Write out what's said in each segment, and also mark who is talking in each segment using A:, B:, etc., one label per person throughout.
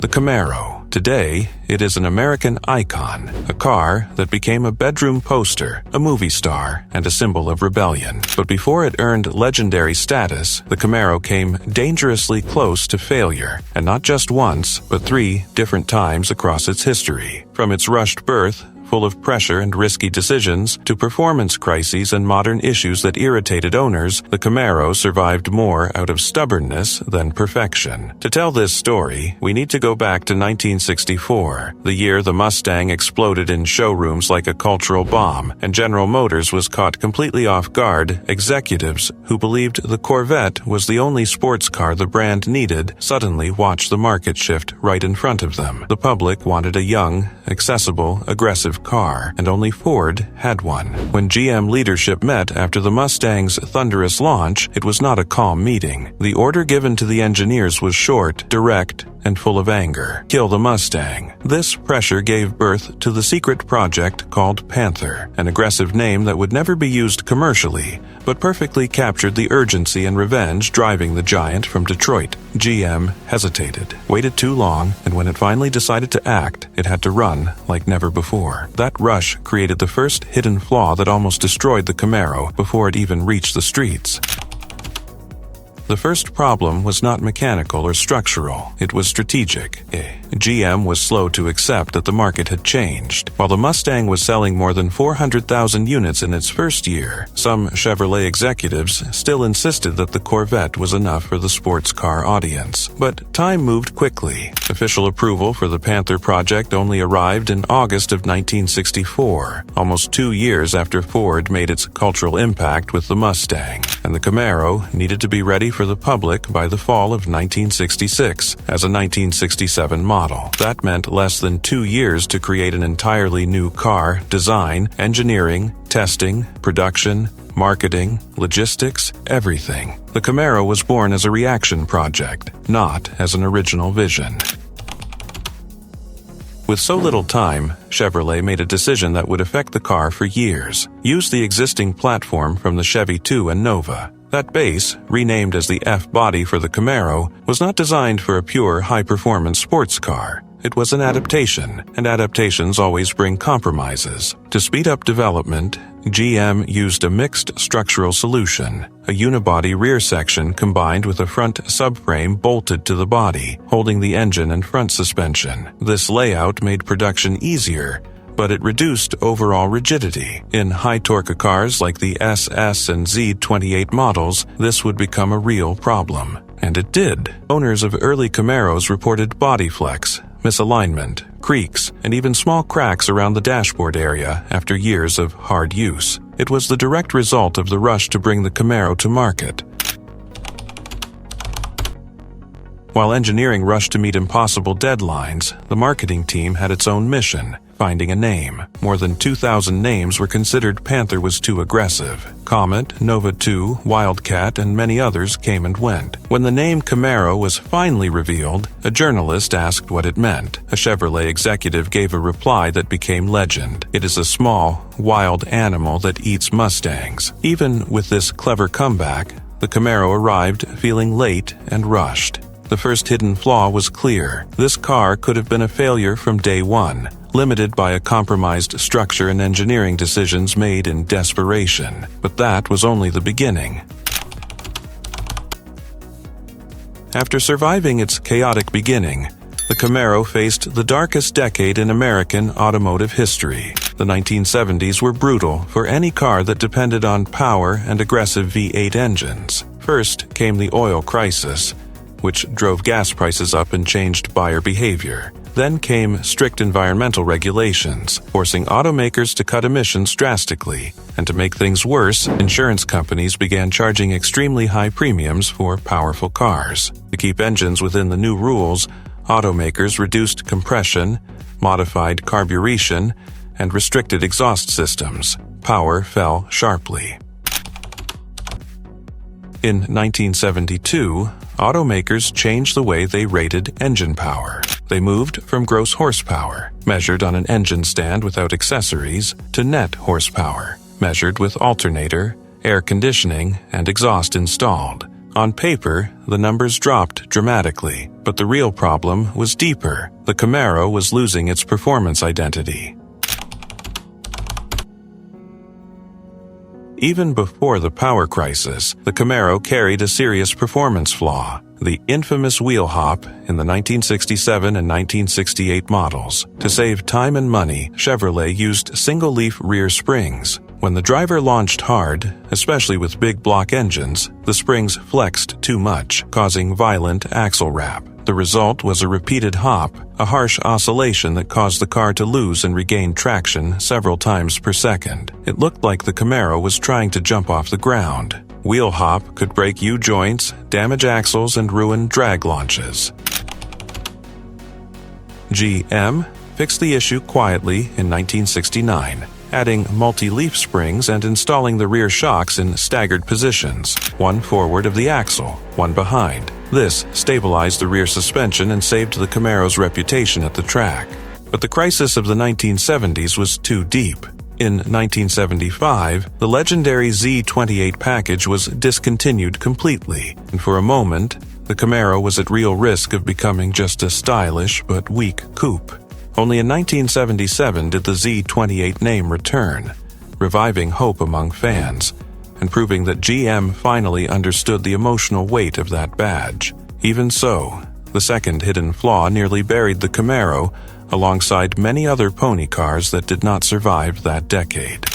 A: The Camaro. Today, it is an American icon, a car that became a bedroom poster, a movie star, and a symbol of rebellion. But before it earned legendary status, the Camaro came dangerously close to failure, and not just once, but 3 different times across its history. From its rushed birth, full of pressure and risky decisions, to performance crises and modern issues that irritated owners, the Camaro survived more out of stubbornness than perfection. To tell this story, we need to go back to 1964, the year the Mustang exploded in showrooms like a cultural bomb, and General Motors was caught completely off guard. Executives who believed the Corvette was the only sports car the brand needed suddenly watched the market shift right in front of them. The public wanted a young, accessible, aggressive car, and only Ford had one. When GM leadership met after the Mustang's thunderous launch, it was not a calm meeting. The order given to the engineers was short, direct, and full of anger. Kill the Mustang. This pressure gave birth to the secret project called Panther, an aggressive name that would never be used commercially, but perfectly captured the urgency and revenge driving the giant from Detroit. GM hesitated, waited too long, and when it finally decided to act, it had to run like never before. That rush created the first hidden flaw that almost destroyed the Camaro before it even reached the streets. The first problem was not mechanical or structural, it was strategic. GM was slow to accept that the market had changed. While the Mustang was selling more than 400,000 units in its first year, some Chevrolet executives still insisted that the Corvette was enough for the sports car audience. But time moved quickly. Official approval for the Panther project only arrived in August of 1964, almost 2 years after Ford made its cultural impact with the Mustang, and the Camaro needed to be ready for the public by the fall of 1966 as a 1967 model. That meant less than 2 years to create an entirely new car, design, engineering, testing, production, marketing, logistics, everything. The Camaro was born as a reaction project, not as an original vision. With so little time, Chevrolet made a decision that would affect the car for years. Use the existing platform from the Chevy 2 and Nova. That base, renamed as the F-body for the Camaro, was not designed for a pure high-performance sports car. It was an adaptation, and adaptations always bring compromises. To speed up development, GM used a mixed structural solution, a unibody rear section combined with a front subframe bolted to the body, holding the engine and front suspension. This layout made production easier, but it reduced overall rigidity. In high-torque cars like the SS and Z28 models, this would become a real problem. And it did. Owners of early Camaros reported body flex, misalignment, creaks, and even small cracks around the dashboard area after years of hard use. It was the direct result of the rush to bring the Camaro to market. While engineering rushed to meet impossible deadlines, the marketing team had its own mission: finding a name. More than 2,000 names were considered Panther was too aggressive. Comet, Nova 2, Wildcat, and many others came and went. When the name Camaro was finally revealed, a journalist asked what it meant. A Chevrolet executive gave a reply that became legend. It is a small, wild animal that eats Mustangs. Even with this clever comeback, the Camaro arrived feeling late and rushed. The first hidden flaw was clear. This car could have been a failure from day one, limited by a compromised structure and engineering decisions made in desperation. But that was only the beginning. After surviving its chaotic beginning, the Camaro faced the darkest decade in American automotive history. The 1970s were brutal for any car that depended on power and aggressive V8 engines. First came the oil crisis, which drove gas prices up and changed buyer behavior. Then came strict environmental regulations, forcing automakers to cut emissions drastically. And to make things worse, insurance companies began charging extremely high premiums for powerful cars. To keep engines within the new rules, automakers reduced compression, modified carburation, and restricted exhaust systems. Power fell sharply. In 1972, automakers changed the way they rated engine power. They moved from gross horsepower, measured on an engine stand without accessories, to net horsepower, measured with alternator, air conditioning, and exhaust installed. On paper, the numbers dropped dramatically, but the real problem was deeper. The Camaro was losing its performance identity. Even before the power crisis, the Camaro carried a serious performance flaw, the infamous wheel hop in the 1967 and 1968 models. To save time and money, Chevrolet used single-leaf rear springs. When the driver launched hard, especially with big block engines, the springs flexed too much, causing violent axle rap. The result was a repeated hop, a harsh oscillation that caused the car to lose and regain traction several times per second. It looked like the Camaro was trying to jump off the ground. Wheel hop could break U-joints, damage axles, and ruin drag launches. GM fixed the issue quietly in 1969, adding multi-leaf springs and installing the rear shocks in staggered positions, one forward of the axle, one behind. This stabilized the rear suspension and saved the Camaro's reputation at the track. But the crisis of the 1970s was too deep. In 1975, the legendary Z28 package was discontinued completely, and for a moment, the Camaro was at real risk of becoming just a stylish but weak coupe. Only in 1977 did the Z28 name return, reviving hope among fans, and proving that GM finally understood the emotional weight of that badge. Even so, the second hidden flaw nearly buried the Camaro alongside many other pony cars that did not survive that decade.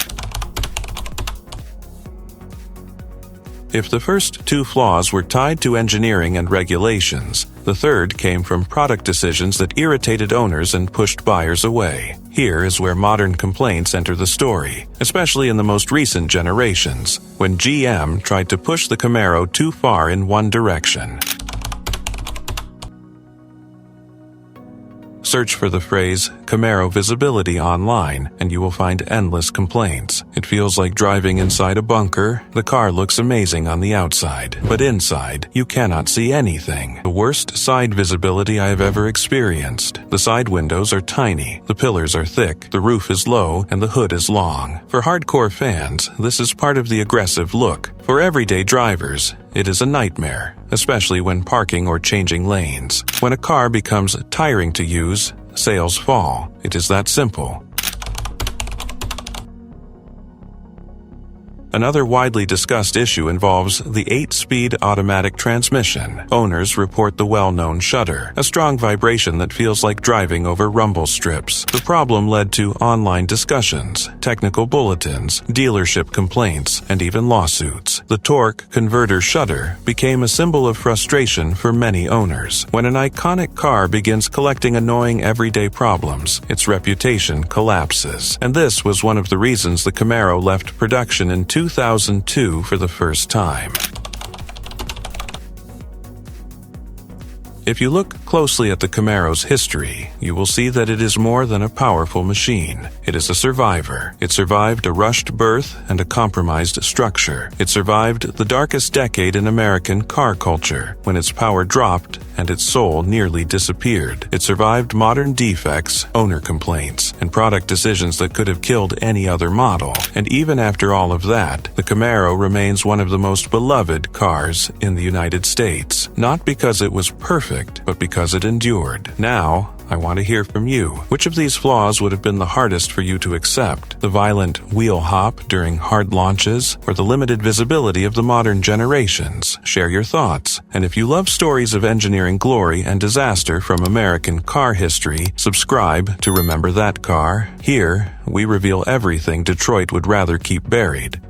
A: If the first two flaws were tied to engineering and regulations, the third came from product decisions that irritated owners and pushed buyers away. Here is where modern complaints enter the story, especially in the most recent generations, when GM tried to push the Camaro too far in one direction. Search for the phrase Camaro visibility online and you will find endless complaints. It feels like driving inside a bunker. The car looks amazing on the outside, but inside you cannot see anything. The worst side visibility I have ever experienced. The side windows are tiny, the pillars are thick, the roof is low, and the hood is long. For hardcore fans, this is part of the aggressive look. For everyday drivers, it is a nightmare, especially when parking or changing lanes. When a car becomes tiring to use, sales fall. It is that simple. Another widely discussed issue involves the 8-speed automatic transmission. Owners report the well-known shudder, a strong vibration that feels like driving over rumble strips. The problem led to online discussions, technical bulletins, dealership complaints, and even lawsuits. The torque converter shudder became a symbol of frustration for many owners. When an iconic car begins collecting annoying everyday problems, its reputation collapses. And this was one of the reasons the Camaro left production in 2002 for the first time. If you look closely at the Camaro's history, you will see that it is more than a powerful machine. It is a survivor. It survived a rushed birth and a compromised structure. It survived the darkest decade in American car culture, when its power dropped and its soul nearly disappeared. It survived modern defects, owner complaints, and product decisions that could have killed any other model. And even after all of that, the Camaro remains one of the most beloved cars in the United States. Not because it was perfect, but because it endured. Now, I want to hear from you. Which of these flaws would have been the hardest for you to accept? The violent wheel hop during hard launches, or the limited visibility of the modern generations? Share your thoughts. And if you love stories of engineering glory and disaster from American car history, subscribe to Remember That Car. Here, we reveal everything Detroit would rather keep buried.